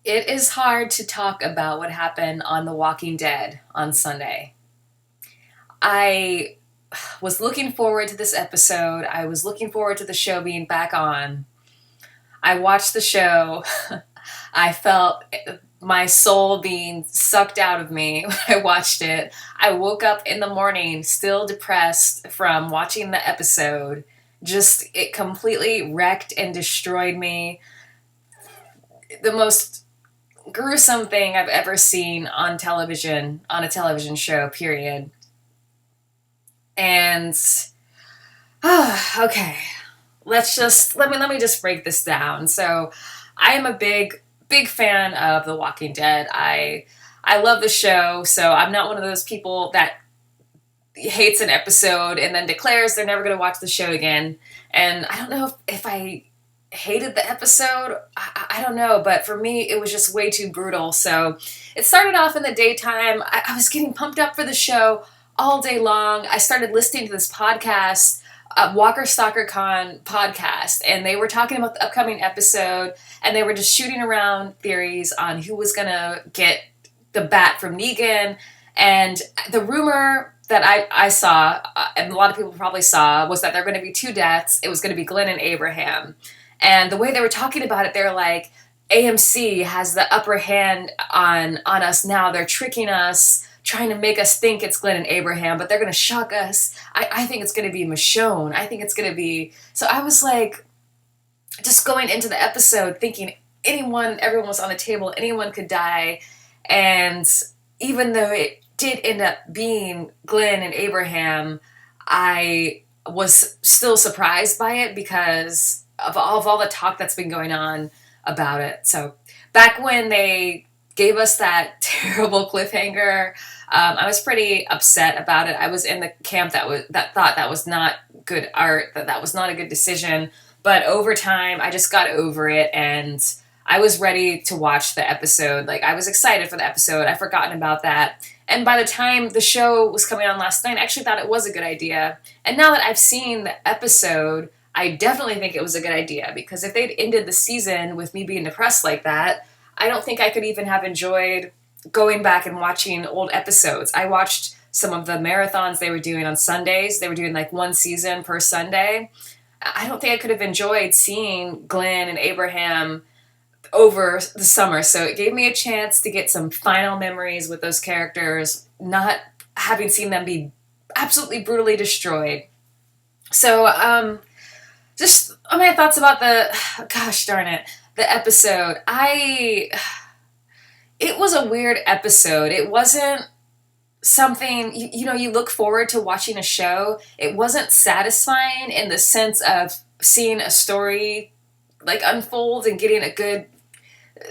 It is hard to talk about what happened on The Walking Dead on Sunday. I was looking forward to this episode. I was looking forward to the show being back on. I watched the show. I felt my soul being sucked out of me when I watched it. I woke up in the morning still depressed from watching the episode. Just, it completely wrecked and destroyed me. The most gruesome thing I've ever seen on television, on a television show, period. And okay, let me just break this down. So, I am a big fan of The Walking Dead. I love the show, so I'm not one of those people that hates an episode and then declares they're never going to watch the show again. And I don't know if I hated the episode. I don't know, but for me, it was just way too brutal. So it started off in the daytime. I was getting pumped up for the show all day long. I started listening to this podcast, Walker Stalker Con podcast, and they were talking about the upcoming episode, and they were just shooting around theories on who was going to get the bat from Negan. And the rumor that I saw, and a lot of people probably saw, was that there were going to be two deaths. It was going to be Glenn and Abraham. And the way they were talking about it, they're like, AMC has the upper hand on us now. They're tricking us, trying to make us think it's Glenn and Abraham, but they're going to shock us. I think it's going to be Michonne. I think it's going to be... So I was like, just going into the episode thinking everyone was on the table, anyone could die. And even though it did end up being Glenn and Abraham, I was still surprised by it because of all the talk that's been going on about it. So back when they gave us that terrible cliffhanger, I was pretty upset about it. I was in the camp that thought that was not good art, that was not a good decision. But over time, I just got over it, and I was ready to watch the episode. Like, I was excited for the episode. I'd forgotten about that. And by the time the show was coming on last night, I actually thought it was a good idea. And now that I've seen the episode, I definitely think it was a good idea, because if they'd ended the season with me being depressed like that, I don't think I could even have enjoyed going back and watching old episodes. I watched some of the marathons they were doing on Sundays. They were doing like one season per Sunday. I don't think I could have enjoyed seeing Glenn and Abraham over the summer. So it gave me a chance to get some final memories with those characters, not having seen them be absolutely brutally destroyed. So, just my thoughts about gosh darn it, the episode. It was a weird episode. It wasn't something, you look forward to watching a show. It wasn't satisfying in the sense of seeing a story like unfold and getting a good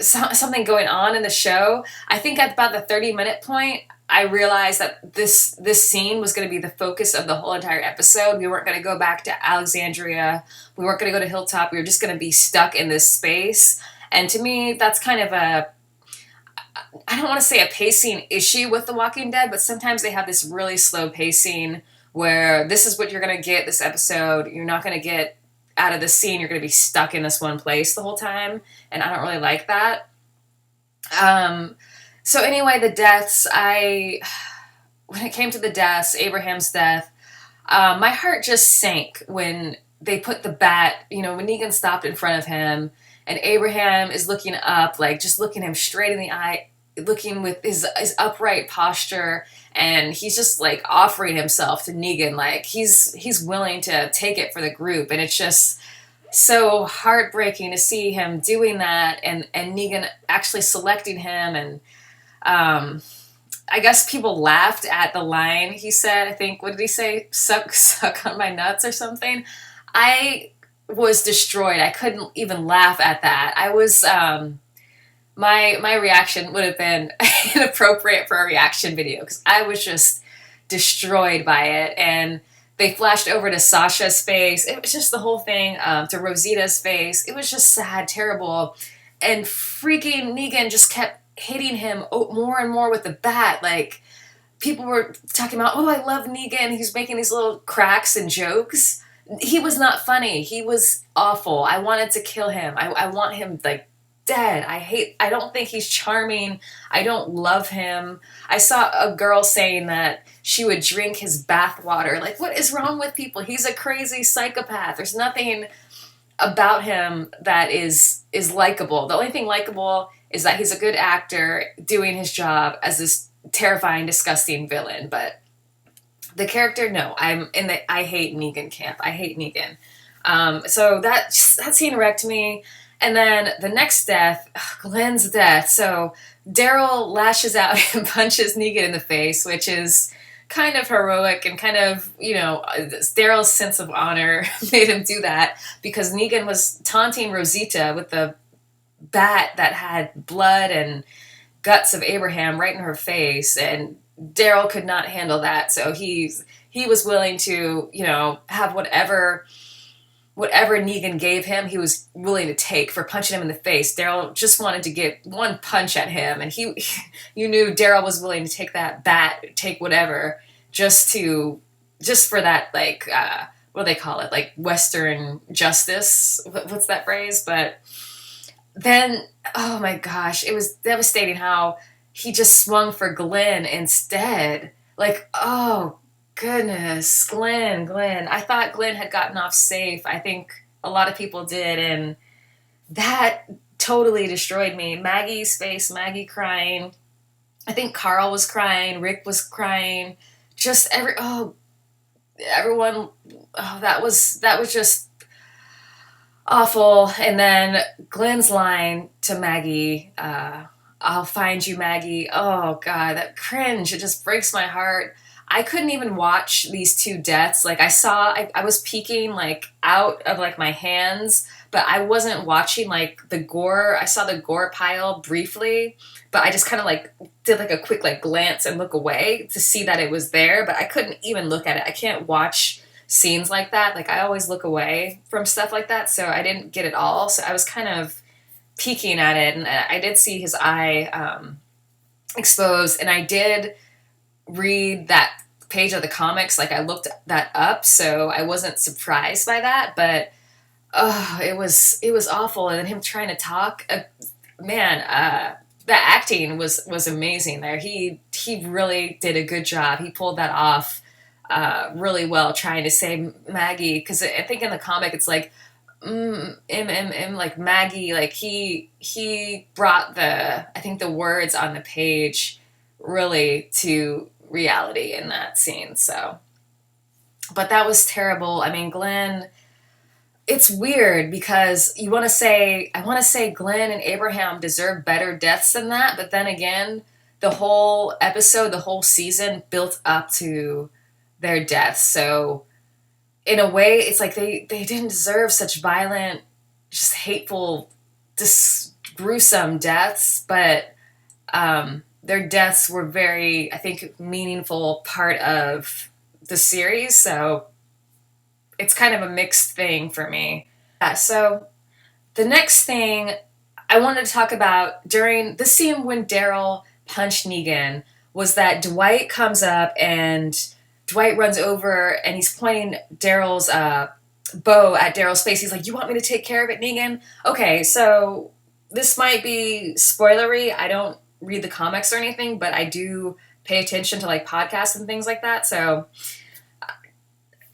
something going on in the show. I think at about the 30-minute point, I realized that this scene was going to be the focus of the whole entire episode. We weren't going to go back to Alexandria. We weren't going to go to Hilltop. We were just going to be stuck in this space. And to me, that's kind of I don't want to say a pacing issue with The Walking Dead, but sometimes they have this really slow pacing where this is what you're going to get this episode. You're not going to get out of the scene. You're going to be stuck in this one place the whole time. And I don't really like that. So anyway, the deaths, when it came to the deaths, Abraham's death, my heart just sank when they put the bat, when Negan stopped in front of him and Abraham is looking up, like just looking him straight in the eye, looking with his upright posture, and he's just like offering himself to Negan, like he's willing to take it for the group. And it's just so heartbreaking to see him doing that, and Negan actually selecting him. And I guess people laughed at the line he said. I think, what did he say? Suck on my nuts or something. I was destroyed. I couldn't even laugh at that. I was my reaction would have been inappropriate for a reaction video, because I was just destroyed by it. And they flashed over to Sasha's face. It was just the whole thing, to Rosita's face. It was just sad, terrible. And freaking Negan just kept hitting him more and more with the bat. Like, people were talking about, oh, I love Negan. He's making these little cracks and jokes. He was not funny. He was awful. I wanted to kill him. I want him, like, dead. I don't think he's charming. I don't love him. I saw a girl saying that she would drink his bath water. Like, what is wrong with people? He's a crazy psychopath. There's nothing about him that is likable. The only thing likable is that he's a good actor doing his job as this terrifying, disgusting villain. But the character, no, I hate Negan camp. I hate Negan. So that scene wrecked me. And then the next death, Glenn's death. So Daryl lashes out and punches Negan in the face, which is kind of heroic and kind of, Daryl's sense of honor made him do that because Negan was taunting Rosita with the bat that had blood and guts of Abraham right in her face, and Daryl could not handle that, so he was willing to, have whatever Negan gave him, he was willing to take for punching him in the face. Daryl just wanted to get one punch at him, and you knew Daryl was willing to take that bat, take whatever, just for that, like, what do they call it? Like Western justice? What's that phrase? But then, oh my gosh, it was devastating how he just swung for Glenn instead. Like, oh goodness, Glenn. I thought Glenn had gotten off safe. I think a lot of people did, and that totally destroyed me. Maggie's face, Maggie crying. I think Carl was crying, Rick was crying. Just everyone. Oh, that was just awful. And then Glenn's line to Maggie, I'll find you, Maggie. Oh God, that cringe. It just breaks my heart. I couldn't even watch these two deaths. Like I was peeking like out of like my hands, but I wasn't watching like the gore. I saw the gore pile briefly, but I just kind of like did like a quick like glance and look away to see that it was there, but I couldn't even look at it. I can't watch scenes like that. Like I always look away from stuff like that, so I didn't get it all. So I was kind of peeking at it, and I did see his eye exposed, and I did read that page of the comics. Like I looked that up, so I wasn't surprised by that. But it was awful. And then him trying to talk, the acting was amazing there. He really did a good job. He pulled that off really well, trying to say Maggie, because I think in the comic it's like like Maggie, like he brought the words on the page really to reality in that scene. So, but that was terrible. I mean, Glenn, it's weird because I want to say Glenn and Abraham deserve better deaths than that, but then again, the whole episode, the whole season built up to their deaths. So in a way, it's like they didn't deserve such violent, just hateful, just gruesome deaths, but their deaths were very, I think, meaningful part of the series. So it's kind of a mixed thing for me. So the next thing I wanted to talk about during the scene when Daryl punched Negan was that Dwight comes up and Dwight runs over and he's pointing Daryl's bow at Daryl's face. He's like, "You want me to take care of it, Negan?" Okay, so this might be spoilery. I don't read the comics or anything, but I do pay attention to like podcasts and things like that. So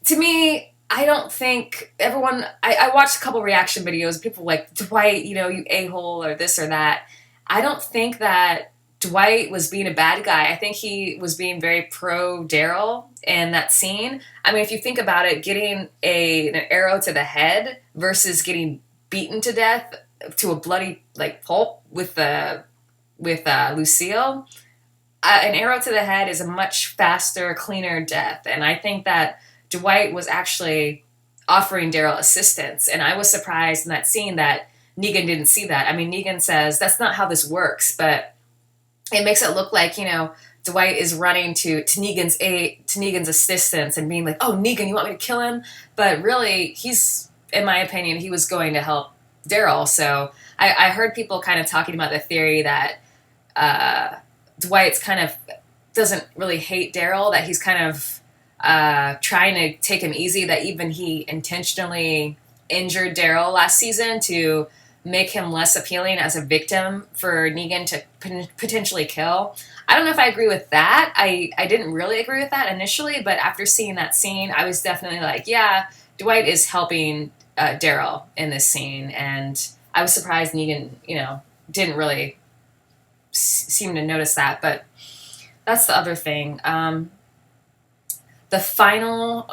to me, I don't think everyone, I watched a couple reaction videos, people like, Dwight, you a-hole or this or that. I don't think that Dwight was being a bad guy. I think he was being very pro Daryl in that scene. I mean, if you think about it, getting an arrow to the head versus getting beaten to death to a bloody like pulp with Lucille, an arrow to the head is a much faster, cleaner death. And I think that Dwight was actually offering Daryl assistance. And I was surprised in that scene that Negan didn't see that. I mean, Negan says, that's not how this works, but it makes it look like, Dwight is running to Negan's assistance and being like, "Oh, Negan, you want me to kill him?" But really, in my opinion, he was going to help Daryl. So I heard people kind of talking about the theory that Dwight's kind of doesn't really hate Daryl, that he's kind of trying to take him easy, that even he intentionally injured Daryl last season to make him less appealing as a victim for Negan to potentially kill. I don't know if I agree with that. I didn't really agree with that initially, but after seeing that scene, I was definitely like, yeah, Dwight is helping Daryl in this scene, and I was surprised Negan, didn't really seem to notice that. But that's the other thing. The final,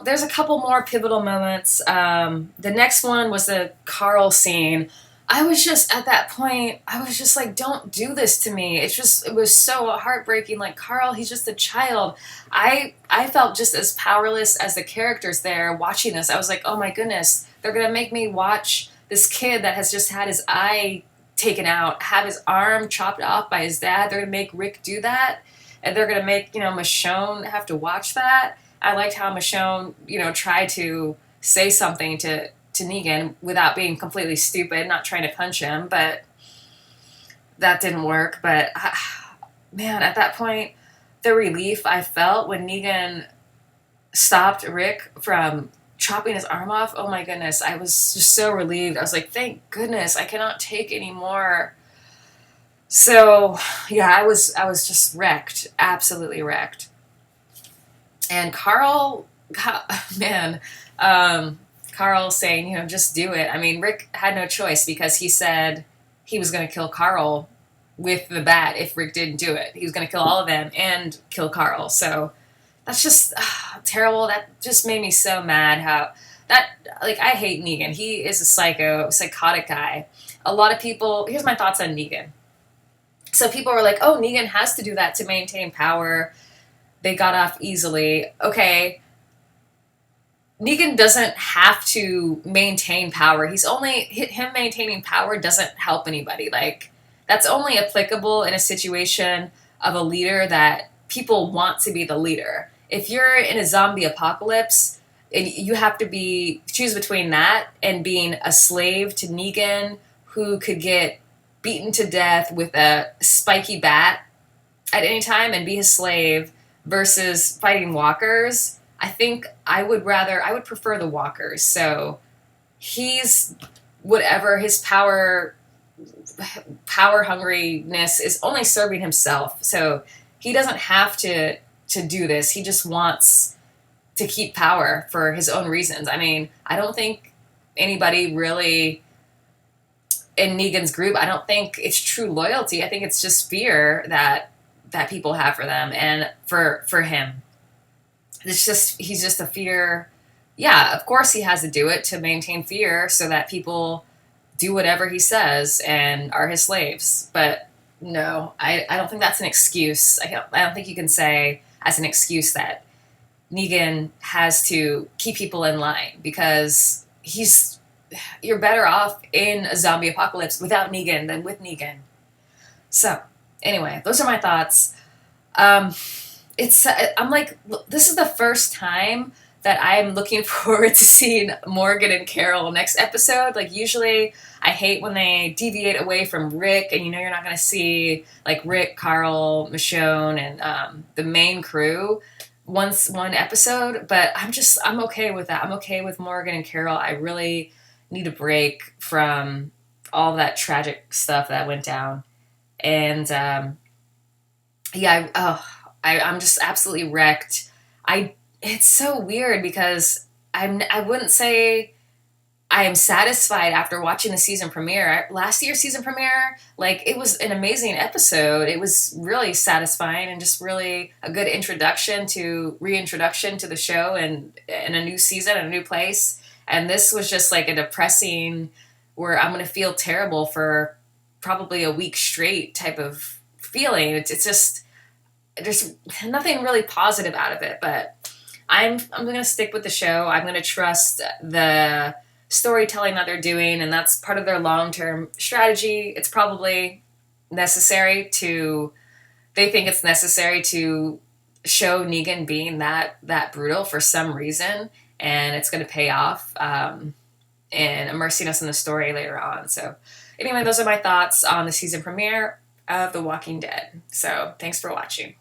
there's a couple more pivotal moments. The next one was the Carl scene. I was just at that point, I was just like, don't do this to me. It was so heartbreaking. Like, Carl, he's just a child. I felt just as powerless as the characters there watching this. I was like, oh my goodness, they're going to make me watch this kid that has just had his eye taken out, have his arm chopped off by his dad. They're going to make Rick do that. And they're going to make, Michonne have to watch that. I liked how Michonne, tried to say something to Negan without being completely stupid, not trying to punch him, but that didn't work. But man, at that point, the relief I felt when Negan stopped Rick from chopping his arm off, oh my goodness, I was just so relieved. I was like, thank goodness, I cannot take any more. So yeah, I was just wrecked, absolutely wrecked. And Carl, man, Carl saying, just do it. I mean, Rick had no choice because he said he was going to kill Carl with the bat if Rick didn't do it. He was going to kill all of them and kill Carl. So that's just terrible. That just made me so mad I hate Negan. He is a psychotic guy. A lot of people, here's my thoughts on Negan. So people were like, oh, Negan has to do that to maintain power. They got off easily. Okay, Negan doesn't have to maintain power. Him maintaining power doesn't help anybody. Like, that's only applicable in a situation of a leader that people want to be the leader. If you're in a zombie apocalypse, you have to choose between that and being a slave to Negan, who could get beaten to death with a spiky bat at any time and be his slave, versus fighting walkers. I think I would prefer the walkers. So he's whatever his power hungriness is only serving himself. So he doesn't have to do this. He just wants to keep power for his own reasons. I mean, I don't think anybody really in Negan's group, I don't think it's true loyalty. I think it's just fear that people have for them and for him. He's just a fear. Yeah, of course he has to do it to maintain fear so that people do whatever he says and are his slaves. But no, I don't think that's an excuse. I don't think you can say as an excuse that Negan has to keep people in line, because you're better off in a zombie apocalypse without Negan than with Negan. So anyway, those are my thoughts. I'm like, this is the first time that I'm looking forward to seeing Morgan and Carol next episode. Like, usually I hate when they deviate away from Rick, and you're not going to see like Rick, Carl, Michonne, and the main crew one episode. But I'm okay with that. I'm okay with Morgan and Carol. I really need a break from all that tragic stuff that went down. And I'm just absolutely wrecked. It's so weird because I wouldn't say I am satisfied after watching the season premiere. Last year's season premiere, like, it was an amazing episode. It was really satisfying and just really a good reintroduction to the show and a new season, a new place. And this was just like a depressing, where I'm going to feel terrible for probably a week straight type of feeling. It's just, there's nothing really positive out of it, but I'm going to stick with the show. I'm going to trust the storytelling that they're doing, and that's part of their long-term strategy. It's probably necessary they think it's necessary to show Negan being that brutal for some reason, and it's going to pay off and immersing us in the story later on. So anyway, those are my thoughts on the season premiere of The Walking Dead. So thanks for watching.